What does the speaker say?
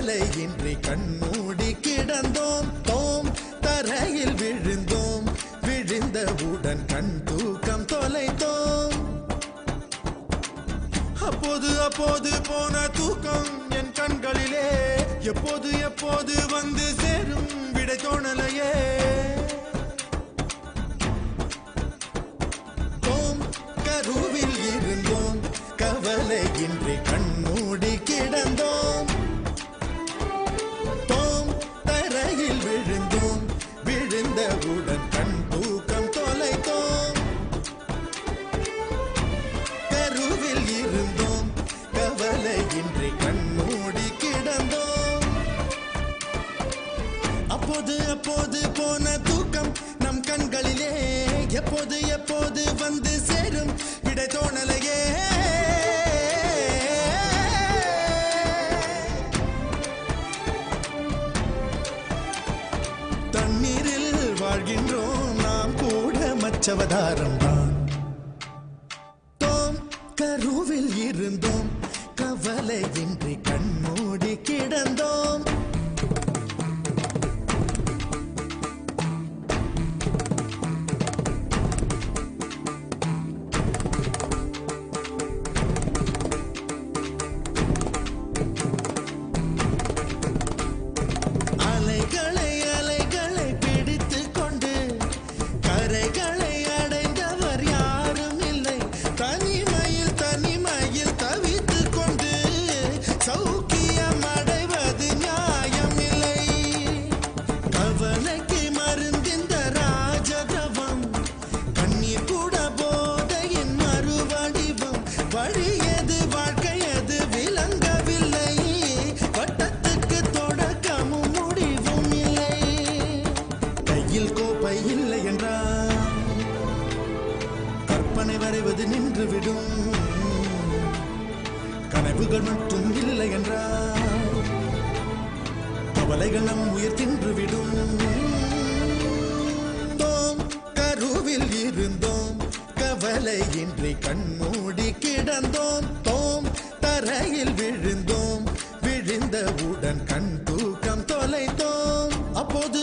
கவலையின்றி கண்மூடி கிடந்தோம் தோம் தரையில் விழுந்தோம் விழுந்தவுடன் கண் தூக்கம் தொலைத்தோம் அப்போது அப்போது போன தூக்கம் என் கண்களிலே எப்போது எப்போது வந்து சேரும் விடை தோணலையே தோம் கருவில் இருந்தோம் கவலையின்றி கண்மூடி கிடந்தோம் தோம் தரையில் விழுந்தோம் விழுந்தவுடன் கண் தூக்கம் தொலைத்தோம் கருவில் இருந்தோம் கவலையின்றி கண்மூடி கிடந்தோம் அப்போது அப்போது போன தூக்கம் நம் கண்களிலே எப்போது எப்போது வந்து சேரும் விடை தோணலையே தண்ணீரில் வாழ்கின்றோம் நாம் கூட மச்சவதாரம் தான் தோம் கருவில் இருந்தோம் கவலையின்றி கண்மூடி கிடந்தோம் அலைகளை அலைகளை பிடித்துக் கொண்டு கரைகளை அடைந்தவர் யாரும் இல்லை தனிமையில் தனிமையில் தவித்துக் கொண்டு சௌக்கியம் அடைவது நியாயமில்லை கவலைக்கு மருந்திந்த ராஜதவம் கண்ணீர் கூட போதையின் மறுவடிவம் வழியது வாழ்க்கையது விளங்கவில்லை வட்டத்துக்கு தொடக்கமும் முடிவும் இல்லை கையில் கோப்பை இல்லை என்றால் கற்பனை வரைவது நின்றுவிடும் கனவுகள் மட்டும் இல்லை என்றால் கவலைகள் நம் உயிர் தின்றுவிடும் தோம் கருவில் இருந்தோம் கவலையின்றி கண்மூடி கிடந்தோம் தோம் தரையில் விழுந்தோம் விழுந்தவுடன் கண் தூக்கம் தொலைத்தோம் அப்போது